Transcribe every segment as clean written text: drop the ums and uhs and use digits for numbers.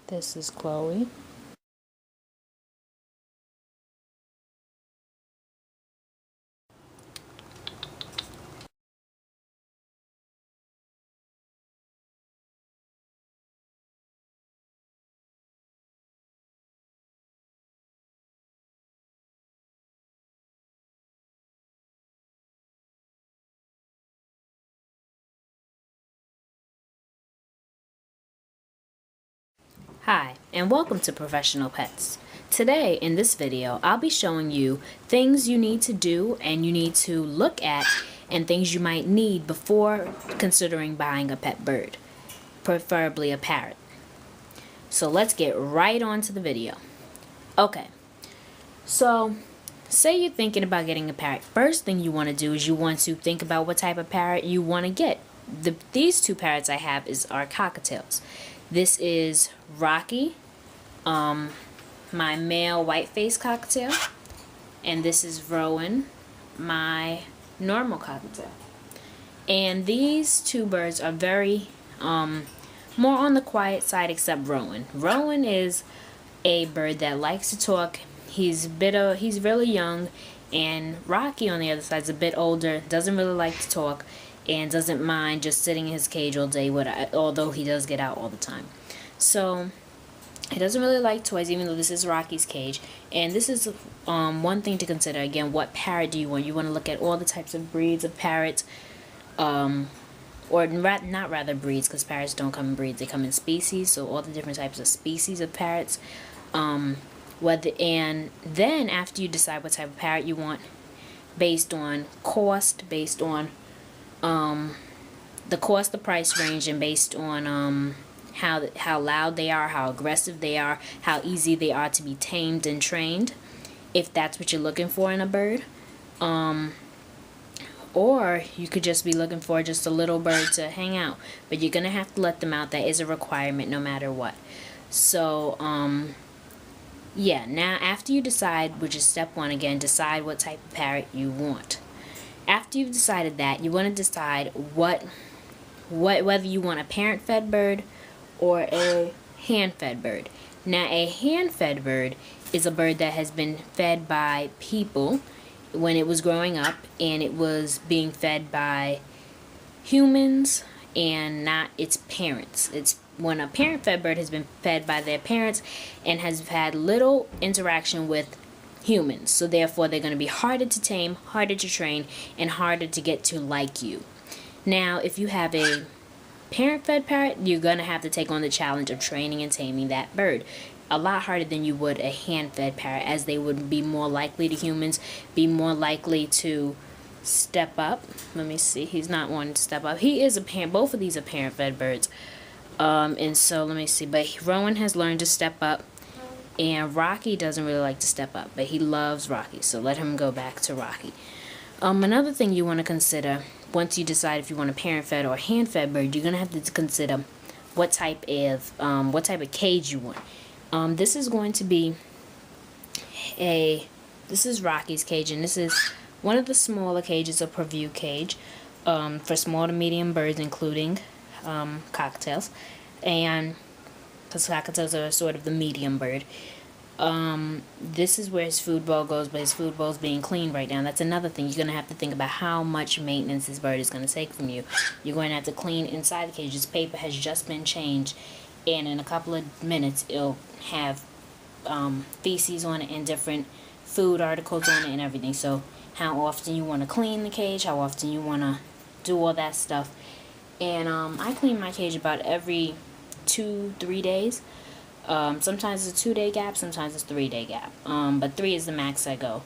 This is Chloe. Hi, and welcome to Professional Pets. Today, in this video, I'll be showing you things you need to do and you need to look at and things you might need before considering buying a pet bird, preferably a parrot. So let's get right on to the video. Okay, so say you're thinking about getting a parrot. First thing you want to do is you want to think about what type of parrot you want to get. These two parrots I have are cockatiels. This is Rocky, my male white-faced cockatiel, and this is Rowan, my normal cockatiel. And these two birds are very more on the quiet side except Rowan. Rowan is a bird that likes to talk. He's really young, and Rocky on the other side is a bit older, doesn't really like to talk, and doesn't mind just sitting in his cage all day, although he does get out all the time. So he doesn't really like toys, even though this is Rocky's cage. And this is one thing to consider. Again, what parrot do you want? You want to look at all the types of breeds of parrots, or not rather breeds, because parrots don't come in breeds, they come in species. So all the different types of species of parrots. And then after you decide what type of parrot you want, based on cost, based on the cost, the price range, and based on how loud they are, how aggressive they are, how easy they are to be tamed and trained, if that's what you're looking for in a bird. Or you could just be looking for just a little bird to hang out, but you're gonna have to let them out. That is a requirement no matter what. So yeah, now after you decide, which is step one, again, decide what type of parrot you want. After you've decided that, you want to decide whether you want a parent-fed bird or a hand-fed bird. Now, a hand-fed bird is a bird that has been fed by people when it was growing up, and it was being fed by humans and not its parents. It's when a parent-fed bird has been fed by their parents and has had little interaction with humans, so therefore they're going to be harder to tame, harder to train, and harder to get to like you. Now, if you have a parent-fed parrot, you're going to have to take on the challenge of training and taming that bird a lot harder than you would a hand-fed parrot, as they would be more likely to humans, be more likely to step up. Let me see, he's not wanting to step up. He is a parent. Both of these are parent-fed birds. And so let me see, but Rowan has learned to step up, and Rocky doesn't really like to step up, but he loves Rocky, so let him go back to Rocky. Another thing you want to consider once you decide if you want a parent-fed or hand-fed bird, you're gonna have to consider what type of cage you want. This is going to be this is Rocky's cage, and this is one of the smaller cages, a preview cage, for small to medium birds, including cockatiels, and because cockatiels are sort of the medium bird. This is where his food bowl goes, but his food bowl is being cleaned right now. That's another thing. You're going to have to think about how much maintenance this bird is going to take from you. You're going to have to clean inside the cage. This paper has just been changed, and in a couple of minutes it'll have feces on it and different food articles on it and everything. So how often you want to clean the cage, how often you want to do all that stuff. And I clean my cage about every 2-3 days. Sometimes it's a 2-day gap, sometimes it's a 3-day gap. But 3 is the max I go.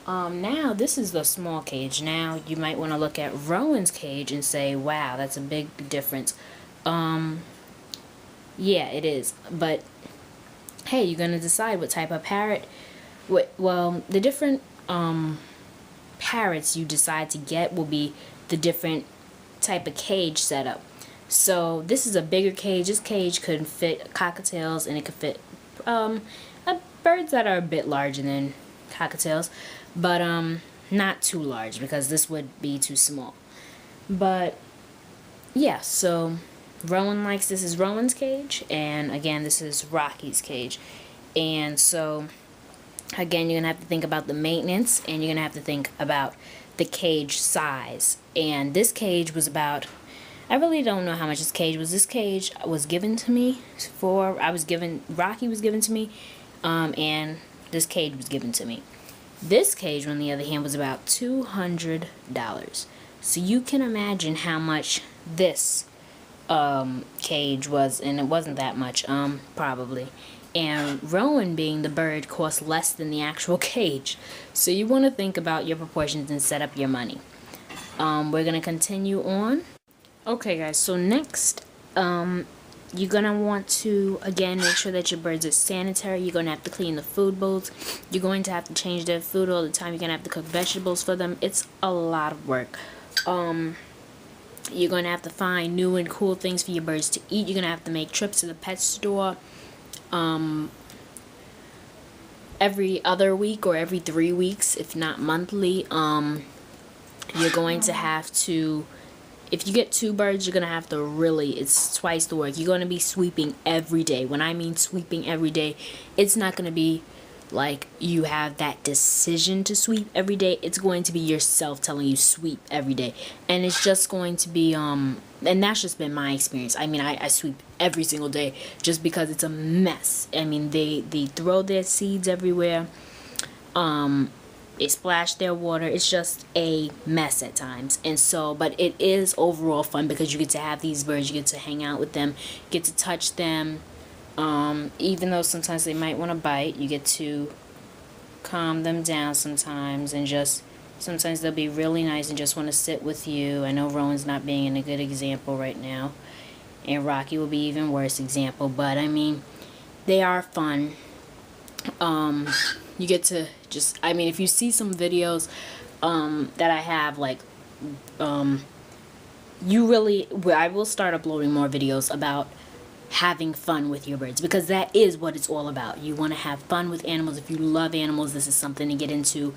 Now this is the small cage. Now you might want to look at Rowan's cage and say, wow, that's a big difference. Yeah, it is. But hey, you're gonna decide what type of parrot. Well, the different parrots you decide to get will be the different type of cage setup. So this is a bigger cage. This cage could fit cockatiels, and it could fit birds that are a bit larger than cockatiels, but not too large, because this would be too small. But yeah, so Rowan likes, this is Rowan's cage, and again, this is Rocky's cage. And so, again, you're going to have to think about the maintenance, and you're going to have to think about the cage size. And this cage was about, I really don't know how much this cage was. This cage was given to me for, Rocky was given to me, and this cage was given to me. This cage, on the other hand, was about $200. So you can imagine how much this cage was, and it wasn't that much, probably. And Rowan, being the bird, cost less than the actual cage. So you want to think about your proportions and set up your money. We're going to continue on. Okay, guys, so next, you're going to want to, again, make sure that your birds are sanitary. You're going to have to clean the food bowls. You're going to have to change their food all the time. You're going to have to cook vegetables for them. It's a lot of work. You're going to have to find new and cool things for your birds to eat. You're going to have to make trips to the pet store every other week or every 3 weeks, if not monthly. You're going to have to, if you get 2 birds, you're going to have to really, it's twice the work. You're going to be sweeping every day. When I mean sweeping every day, it's not going to be like you have that decision to sweep every day. It's going to be yourself telling you sweep every day. And it's just going to be, and that's just been my experience. I mean, I sweep every single day just because it's a mess. I mean, they throw their seeds everywhere. They splash their water. It's just a mess at times. And so, but it is overall fun because you get to have these birds. You get to hang out with them, get to touch them. Even though sometimes they might want to bite, you get to calm them down sometimes, and just sometimes they'll be really nice and just want to sit with you. I know Rowan's not being a good example right now, and Rocky will be even worse example, but I mean, they are fun. You get to just, I mean, if you see some videos that I have, like I will start uploading more videos about having fun with your birds, because that is what it's all about. You want to have fun with animals. If you love animals, this is something to get into.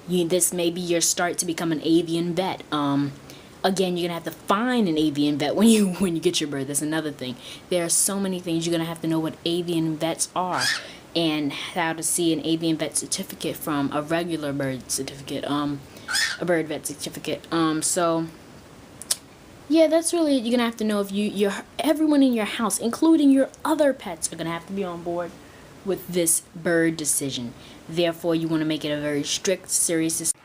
This may be your start to become an avian vet. Again, you're gonna have to find an avian vet when you get your bird. That's another thing. There are so many things. You're gonna have to know what avian vets are, and how to see an avian vet certificate from a regular bird certificate, a bird vet certificate. So yeah, that's really it. You're gonna have to know if everyone in your house, including your other pets, are gonna have to be on board with this bird decision. Therefore, you want to make it a very strict, serious decision.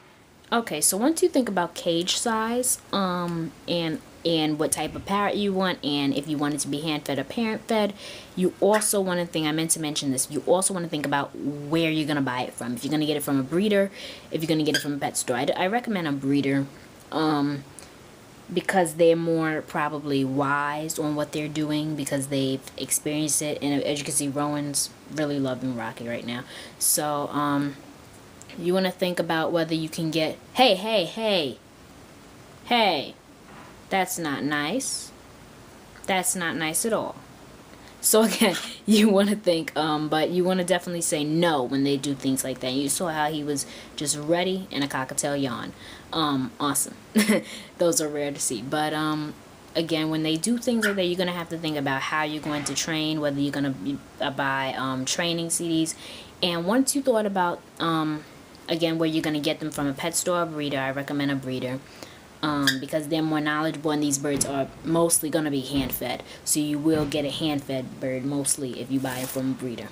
Okay, so once you think about cage size, and what type of parrot you want, and if you want it to be hand fed or parent fed, you also want to think, I meant to mention this, you also want to think about where you're gonna buy it from. If you're gonna get it from a breeder, if you're gonna get it from a pet store. I recommend a breeder, because they're more probably wise on what they're doing, because they've experienced it. And as you can see, Rowan's really loving Rocky right now. So you want to think about whether you can get, hey, that's not nice. That's not nice at all. So again, you want to think, but you want to definitely say no when they do things like that. You saw how he was just ready, and a cockatiel yawn. Awesome. Those are rare to see. But again, when they do things like that, you're going to have to think about how you're going to train, whether you're going to buy training CDs. And once you thought about, again, where you're going to get them from, a pet store or breeder, I recommend a breeder. Because they're more knowledgeable, and these birds are mostly going to be hand-fed. So you will get a hand-fed bird mostly if you buy it from a breeder.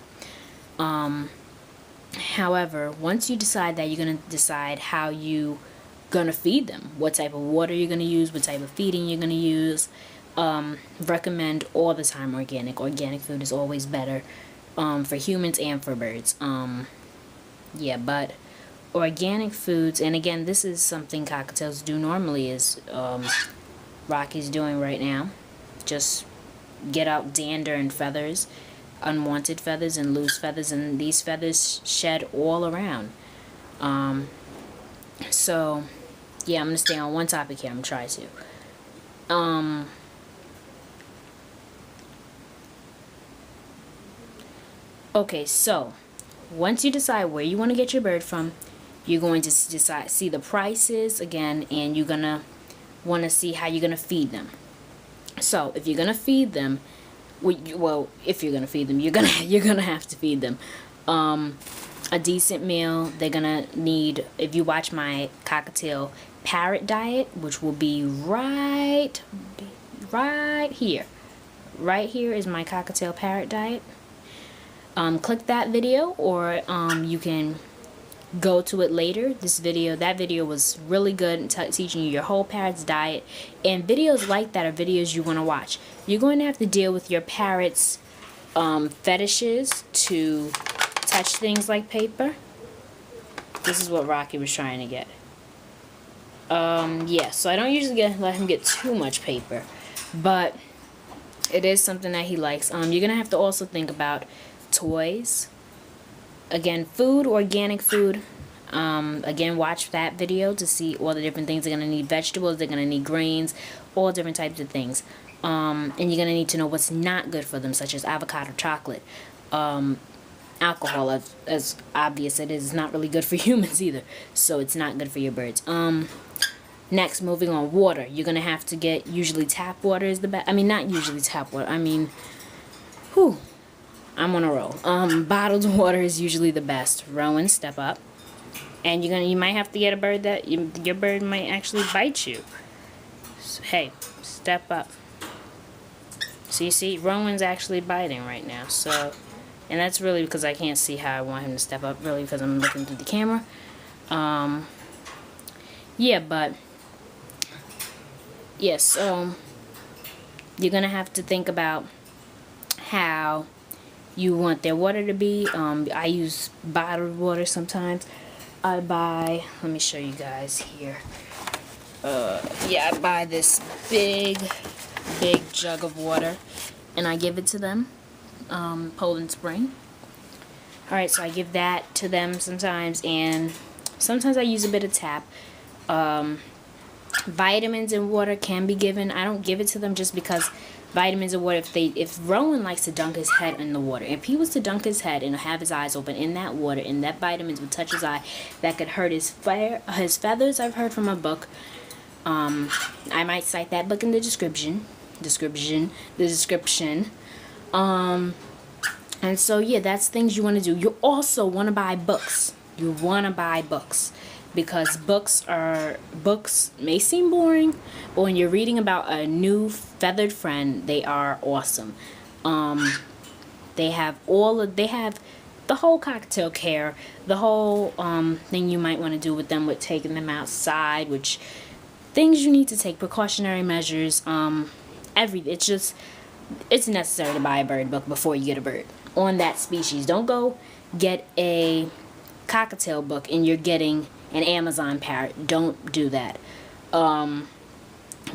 However, once you decide that, you're going to decide how you going to feed them. What type of water you're going to use, what type of feeding you're going to use. Recommend all the time organic. Organic food is always better for humans and for birds. Yeah, but organic foods, and again, this is something cockatiels do normally, is Rocky's doing right now. Just get out dander and feathers, unwanted feathers and loose feathers, and these feathers shed all around. So yeah, I'm gonna stay on one topic here. I'm gonna try to. Okay, so once you decide where you want to get your bird from, you're going to see the prices again, and you're gonna want to see how you're gonna feed them. So if you're gonna feed them, well, if you're gonna feed them, you're gonna have to feed them a decent meal. They're gonna need, if you watch my cockatiel parrot diet, which will be right here. Right here is my cockatiel parrot diet. Click that video, or you can go to it later. That video was really good in teaching you your whole parrot's diet, and videos like that are videos you want to watch. You're going to have to deal with your parrot's fetishes to touch things like paper. This is what Rocky was trying to get. Yeah, so I don't usually let him get too much paper, but it is something that he likes. You're gonna have to also think about toys. Again, food, organic food. Again, watch that video to see all the different things. They're gonna need vegetables, they're gonna need grains, all different types of things. And you're gonna need to know what's not good for them, such as avocado, chocolate, alcohol. As obvious it is not really good for humans either, so it's not good for your birds. Next, moving on, water. You're gonna have to get, usually tap water is the best. I mean, not usually tap water. I mean, I'm on a roll. Bottled water is usually the best. Rowan, step up. And you might have to get a bird that your bird might actually bite you. So, hey, step up. So you see, Rowan's actually biting right now. So, and that's really because I can't see how I want him to step up. Really, because I'm looking through the camera. Yeah, but yes. You're gonna have to think about how you want their water to be. I use bottled water sometimes. I buy, let me show you guys here. Yeah, I buy this big jug of water, and I give it to them. Poland Spring. Alright, so I give that to them sometimes, and sometimes I use a bit of tap. Vitamins and water can be given. I don't give it to them just because vitamins and water, if Rowan likes to dunk his head in the water, if he was to dunk his head and have his eyes open in that water, and that vitamins would touch his eye, that could hurt his feathers. I've heard from a book. I might cite that book in the description. And so yeah, that's things you want to do. You also want to buy books. Because books may seem boring, but when you're reading about a new feathered friend, they are awesome. They have the whole cockatiel care, the whole thing you might want to do with them, with taking them outside, which things you need to take, precautionary measures, it's necessary to buy a bird book before you get a bird on that species. Don't go get a cockatiel book and you're getting an Amazon parrot. Don't do that.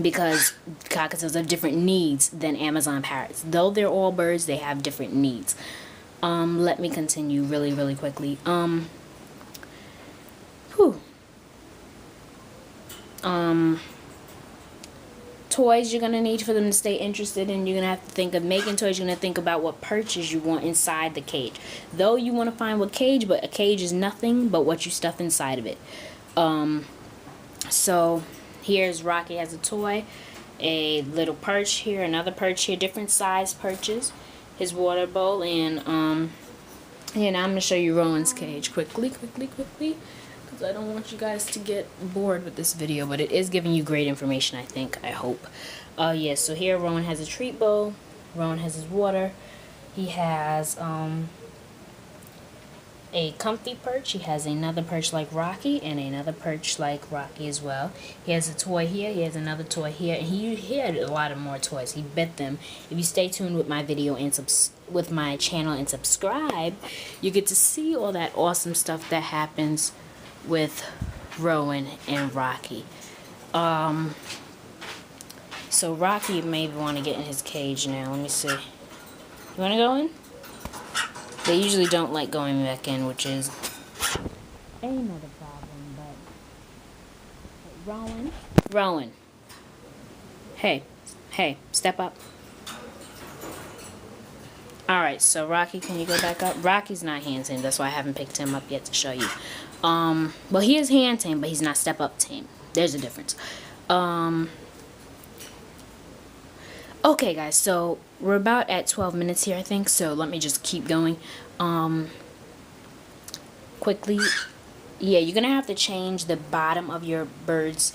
Because cockatiels have different needs than Amazon parrots. Though they're all birds, they have different needs. Let me continue really quickly. Toys you're gonna need for them to stay interested in. You're gonna have to think of making toys. You're gonna think about what perches you want inside the cage. Though you want to find what cage, but a cage is nothing but what you stuff inside of it. So here's Rocky has a toy, a little perch here, another perch here, different size perches, his water bowl, and now I'm gonna show you Rowan's cage quickly. I don't want you guys to get bored with this video, but it is giving you great information, I hope. Yeah, so here Rowan has a treat bowl. Rowan has his water. He has a comfy perch. He has another perch like Rocky, and another perch like Rocky as well. He has a toy here. He has another toy here. And he had a lot of more toys. He bit them. If you stay tuned with my video and with my channel and subscribe, you get to see all that awesome stuff that happens with Rowan and Rocky. So Rocky may want to get in his cage now. Let me see. You want to go in? They usually don't like going back in, which is another problem, but Rowan. Hey, step up. Alright, so Rocky, can you go back up? Rocky's not hand tamed, that's why I haven't picked him up yet to show you. Well, he is hand tamed, but he's not step up tamed. There's a difference. Okay guys, so we're about at 12 minutes here, I think, so let me just keep going. Quickly, yeah, you're gonna have to change the bottom of your bird's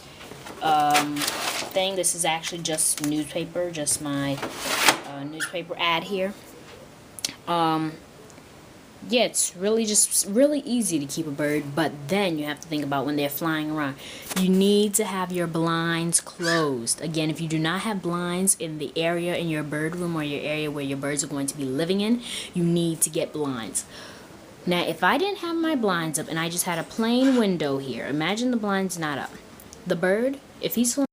thing. This is actually just newspaper, just my newspaper ad here. Yeah, it's really easy to keep a bird, but then you have to think about when they're flying around. You need to have your blinds closed. Again, if you do not have blinds in the area in your bird room or your area where your birds are going to be living in, you need to get blinds. Now, if I didn't have my blinds up and I just had a plain window here, imagine the blinds not up. The bird, if he's flying...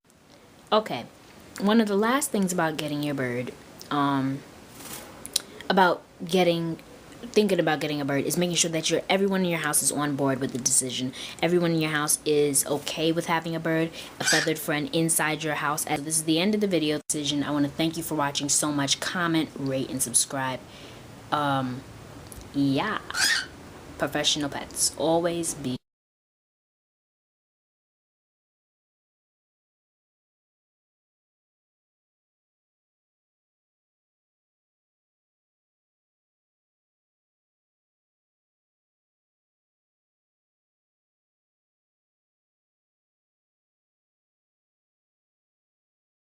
Okay, one of the last things about getting your bird, thinking about getting a bird is making sure that everyone in your house is on board with the decision. Everyone in your house is okay with having a bird, a feathered friend inside your house. So this is the end of the video decision. I want to thank you for watching so much. Comment, rate, and subscribe. Yeah. Professional pets. Always be